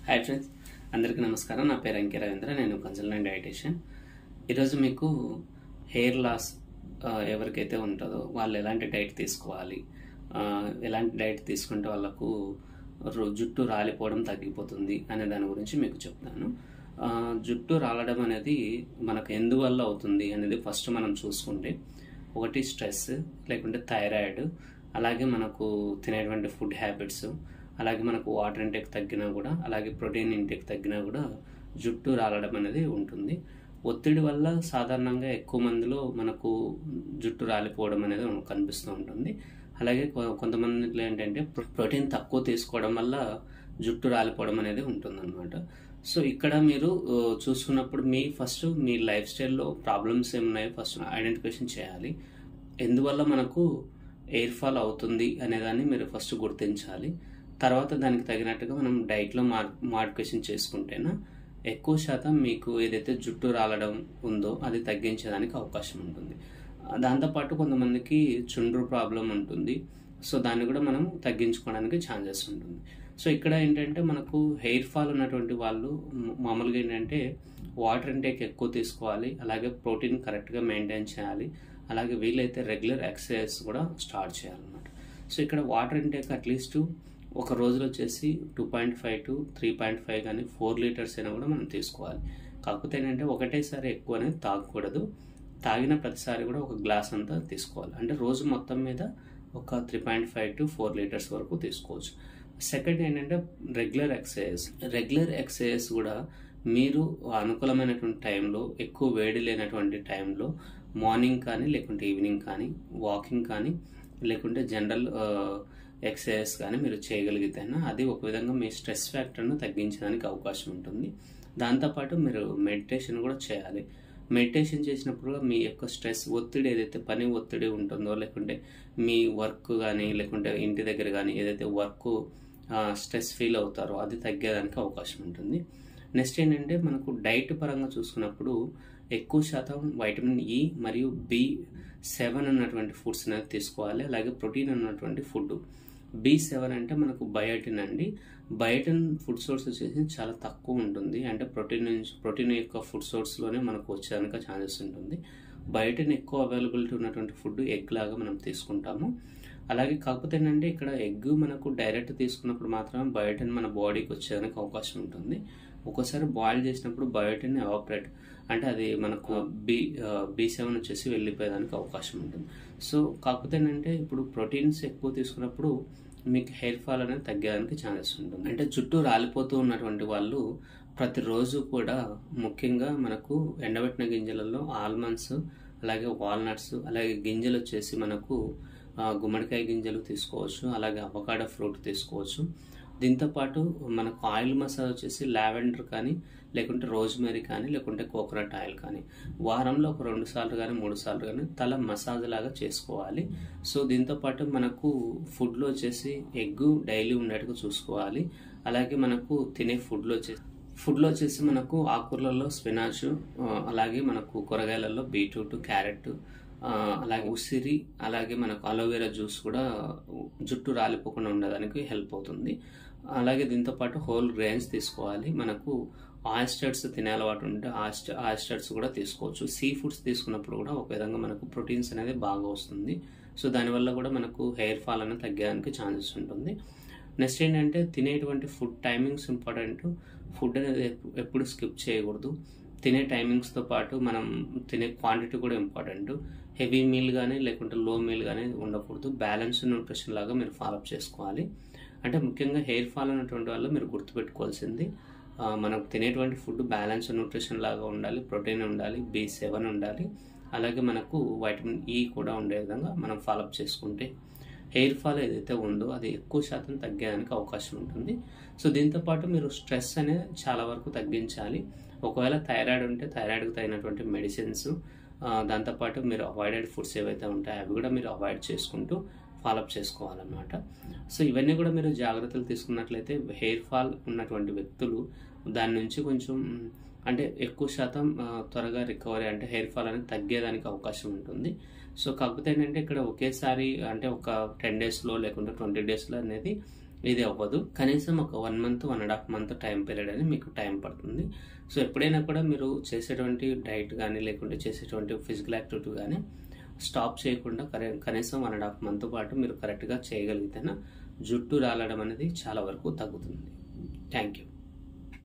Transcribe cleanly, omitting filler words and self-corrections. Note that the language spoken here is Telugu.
హాయ్ ఫ్రెండ్స్, అందరికీ నమస్కారం. నా పేరు అంకే రవీంద్ర. నేను కన్సల్టెంట్ డైటీషియన్. ఈరోజు మీకు హెయిర్ లాస్ ఎవరికైతే ఉంటుందో వాళ్ళు ఎలాంటి డైట్ తీసుకోవాలి, ఎలాంటి డైట్ తీసుకుంటే వాళ్ళకు జుట్టు రాలిపోవడం తగ్గిపోతుంది అనే దాని గురించి మీకు చెప్తాను. జుట్టు రాలడం అనేది మనకు ఎందువల్ల అవుతుంది అనేది ఫస్ట్ మనం చూసుకుంటే, ఒకటి స్ట్రెస్, లేకుంటే థైరాయిడ్, అలాగే మనకు తినేటువంటి ఫుడ్ హ్యాబిట్స్, అలాగే మనకు వాటర్ ఇంటేక్ తగ్గినా కూడా, అలాగే ప్రోటీన్ ఇంటేక్ తగ్గినా కూడా జుట్టు రాలడం అనేది ఉంటుంది. ఒత్తిడి వల్ల సాధారణంగా ఎక్కువ మందిలో మనకు జుట్టు రాలిపోవడం అనేది కనిపిస్తూ ఉంటుంది. అలాగే కొంతమందిలో ఏంటంటే ప్రోటీన్ తక్కువ తీసుకోవడం వల్ల జుట్టు రాలిపోవడం అనేది ఉంటుందన్నమాట. సో ఇక్కడ మీరు చూసుకున్నప్పుడు మీ లైఫ్ స్టైల్లో ప్రాబ్లమ్స్ ఏమున్నాయో ఫస్ట్ ఐడెంటిఫికేషన్ చేయాలి. ఎందువల్ల మనకు ఎయిర్ ఫాల్ అవుతుంది అనేదాన్ని మీరు ఫస్ట్ గుర్తించాలి. తర్వాత దానికి తగినట్టుగా మనం డైట్లో మాడిఫికేషన్ చేసుకుంటేనా ఎక్కువ శాతం మీకు ఏదైతే జుట్టు రాలడం ఉందో అది తగ్గించడానికి అవకాశం ఉంటుంది. దాంతోపాటు కొంతమందికి చుండ్రు ప్రాబ్లం ఉంటుంది. సో దాన్ని కూడా మనం తగ్గించుకోవడానికి ఛాన్సెస్ ఉంటుంది. సో ఇక్కడ ఏంటంటే మనకు హెయిర్ ఫాల్ ఉన్నటువంటి వాళ్ళు మామూలుగా ఏంటంటే వాటర్ ఇంటేక్ ఎక్కువ తీసుకోవాలి, అలాగే ప్రోటీన్ కరెక్ట్గా మెయింటైన్ చేయాలి, అలాగే వీలైతే రెగ్యులర్ ఎక్సర్సైజ్ కూడా స్టార్ట్ చేయాలన్నమాట. సో ఇక్కడ వాటర్ ఇంటేక్ అట్లీస్ట్ ఒక రోజులో వచ్చేసి 2.5 to 3.5 కానీ 4 లీటర్స్ అయినా కూడా మనం తీసుకోవాలి. కాకపోతే ఏంటంటే ఒకటేసారి ఎక్కువ అనేది తాగకూడదు. తాగిన ప్రతిసారి కూడా ఒక గ్లాస్ అంతా తీసుకోవాలి. అంటే రోజు మొత్తం మీద ఒక 3.5 to 4 లీటర్స్ వరకు తీసుకోవచ్చు. సెకండ్ ఏంటంటే రెగ్యులర్ ఎక్సర్సైజ్ కూడా మీరు అనుకూలమైనటువంటి టైంలో, ఎక్కువ వేడి లేనటువంటి టైంలో మార్నింగ్ కానీ, లేకుంటే ఈవినింగ్ కానీ, వాకింగ్ కానీ, లేకుంటే జనరల్ ఎక్సర్సైజ్ కానీ మీరు చేయగలిగితేనా అది ఒక విధంగా మీ స్ట్రెస్ ఫ్యాక్టర్ను తగ్గించడానికి అవకాశం ఉంటుంది. దాంతోపాటు మీరు మెడిటేషన్ కూడా చేయాలి. మెడిటేషన్ చేసినప్పుడు మీ యొక్క స్ట్రెస్ ఒత్తిడి, ఏదైతే పని ఒత్తిడి ఉంటుందో, లేకుంటే మీ వర్క్ కానీ, లేకుంటే ఇంటి దగ్గర కానీ ఏదైతే వర్క్ స్ట్రెస్ ఫీల్ అవుతారో అది తగ్గేదానికి అవకాశం ఉంటుంది. నెక్స్ట్ ఏంటంటే మనకు డైట్ పరంగా చూసుకున్నప్పుడు ఎక్కువ శాతం వైటమిన్ ఈ మరియు B7 ఉన్నటువంటి ఫుడ్స్ అనేది తీసుకోవాలి. అలాగే ప్రోటీన్ ఉన్నటువంటి ఫుడ్. B7 అంటే మనకు బయోటిన్ అండి. బయోటిన్ ఫుడ్ సోర్స్ వచ్చేసి చాలా తక్కువ ఉంటుంది. అంటే ప్రోటీన్ యొక్క ఫుడ్ సోర్స్లోనే మనకు వచ్చేదానికి ఛాన్సెస్ ఉంటుంది. బయోటిన్ ఎక్కువ అవైలబిలిటీ ఉన్నటువంటి ఫుడ్ ఎగ్ లాగా మనం తీసుకుంటాము. అలాగే కాకపోతే ఏంటంటే ఇక్కడ ఎగ్ మనకు డైరెక్ట్ తీసుకున్నప్పుడు మాత్రం బయోటిన్ మన బాడీకి వచ్చేదానికి అవకాశం ఉంటుంది. ఒక్కోసారి బాయిల్ చేసినప్పుడు బయోటిన్ ఎవాపరేట్, అంటే అది మనకు B7 వచ్చేసి వెళ్ళిపోయేదానికి అవకాశం ఉంటుంది. సో కాకపోతే ఏంటంటే ఇప్పుడు ప్రోటీన్స్ ఎక్కువ తీసుకున్నప్పుడు మీకు హెయిర్ ఫాల్ అనేది తగ్గేదానికి ఛాన్సెస్ ఉంటుంది. అంటే జుట్టు రాలిపోతూ ఉన్నటువంటి వాళ్ళు ప్రతిరోజు కూడా ముఖ్యంగా మనకు ఎండబెట్టిన గింజలలో ఆల్మండ్స్, అలాగే వాల్నట్స్, అలాగే గింజలు వచ్చేసి మనకు గుమ్మడికాయ గింజలు తీసుకోవచ్చు, అలాగే అవకాడో ఫ్రూట్ తీసుకోవచ్చు. దీంతోపాటు మనకు ఆయిల్ మసాజ్ వచ్చేసి లావెండర్ కానీ, లేకుంటే రోజ్మెరీ కానీ, లేకుంటే కోకోనట్ ఆయిల్ కానీ వారంలో ఒక 2 సార్లు కానీ 3 సార్లు కానీ తల మసాజ్ లాగా చేసుకోవాలి. సో దీంతోపాటు మనకు ఫుడ్లో వచ్చేసి ఎగ్ డైలీ ఉండేట్టుగా చూసుకోవాలి. అలాగే మనకు తినే ఫుడ్లో వచ్చేసి మనకు ఆకుకూరలలో స్పినాచ్, అలాగే మనకు కూరగాయలలో బీట్రూట్, క్యారెట్, అలాగే ఉసిరి, అలాగే మనకు అలోవెరా జ్యూస్ కూడా జుట్టు రాలిపోకుండా ఉండడానికి హెల్ప్ అవుతుంది. అలాగే దీంతోపాటు హోల్ గ్రెయిన్స్ తీసుకోవాలి. మనకు ఆయిస్టర్స్ తినే అలవాటు ఉంటే ఆయిస్టర్స్ కూడా తీసుకోవచ్చు. సీ ఫుడ్స్ తీసుకున్నప్పుడు కూడా ఒక విధంగా మనకు ప్రోటీన్స్ అనేది బాగా వస్తుంది. సో దానివల్ల కూడా మనకు హెయిర్ ఫాల్ అనేది తగ్గడానికి ఛాన్సెస్ ఉంటుంది. నెక్స్ట్ ఏంటంటే తినేటువంటి ఫుడ్ టైమింగ్స్ ఇంపార్టెంట్. ఫుడ్ అనేది ఎప్పుడు స్కిప్ చేయకూడదు. తినే టైమింగ్స్తో పాటు మనం తినే క్వాంటిటీ కూడా ఇంపార్టెంట్. హెవీ మీల్ కానీ, లేకుంటే లో మీల్ కానీ ఉండకూడదు. బ్యాలెన్స్ న్యూట్రిషన్ లాగా మీరు ఫాలోఅప్ చేసుకోవాలి. అంటే ముఖ్యంగా హెయిర్ ఫాల్ ఉన్నటువంటి వాళ్ళు మీరు గుర్తుపెట్టుకోవాల్సింది, మనకు తినేటువంటి ఫుడ్ బ్యాలెన్స్ న్యూట్రిషన్ లాగా ఉండాలి, ప్రోటీన్ ఉండాలి, B7 ఉండాలి, అలాగే మనకు వైటమిన్ ఈ కూడా ఉండే విధంగా మనం ఫాలోఅప్ చేసుకుంటే హెయిర్ ఫాల్ ఏదైతే ఉందో అది ఎక్కువ శాతం తగ్గేదానికి అవకాశం ఉంటుంది. సో దీంతోపాటు మీరు స్ట్రెస్ అనేది చాలా వరకు తగ్గించాలి. ఒకవేళ థైరాయిడ్ ఉంటే థైరాయిడ్కి తగినటువంటి మెడిసిన్స్, దాంతోపాటు మీరు అవాయిడెడ్ ఫుడ్స్ ఏవైతే ఉంటాయో అవి కూడా మీరు అవాయిడ్ చేసుకుంటూ ఫాలోఅప్ చేసుకోవాలన్నమాట. సో ఇవన్నీ కూడా మీరు జాగ్రత్తలు తీసుకున్నట్లయితే హెయిర్ ఫాల్ ఉన్నటువంటి వ్యక్తులు దాని నుంచి కొంచెం అంటే ఎక్కువ శాతం త్వరగా రికవరీ, అంటే హెయిర్ ఫాల్ అనేది తగ్గేదానికి అవకాశం ఉంటుంది. సో కాకపోతే ఏంటంటే ఇక్కడ ఒకేసారి అంటే ఒక 10 డేస్లో లేకుంటే 20 డేస్లో అనేది ఇది అవ్వదు. కనీసం ఒక 1 మంత్ 1.5 మంత్ టైం పీరియడ్ అని మీకు టైం పడుతుంది. సో ఎప్పుడైనా కూడా మీరు చేసేటువంటి డైట్ కానీ లేకుంటే చేసేటువంటి ఫిజికల్ యాక్టివిటీ కానీ స్టాప్ చేయకుండా కనీసం 1.5 మంత్ పాటు మీరు కరెక్ట్గా చేయగలిగితేనే జుట్టు రాలడం అనేది చాలా వరకు తగ్గుతుంది. Thank you.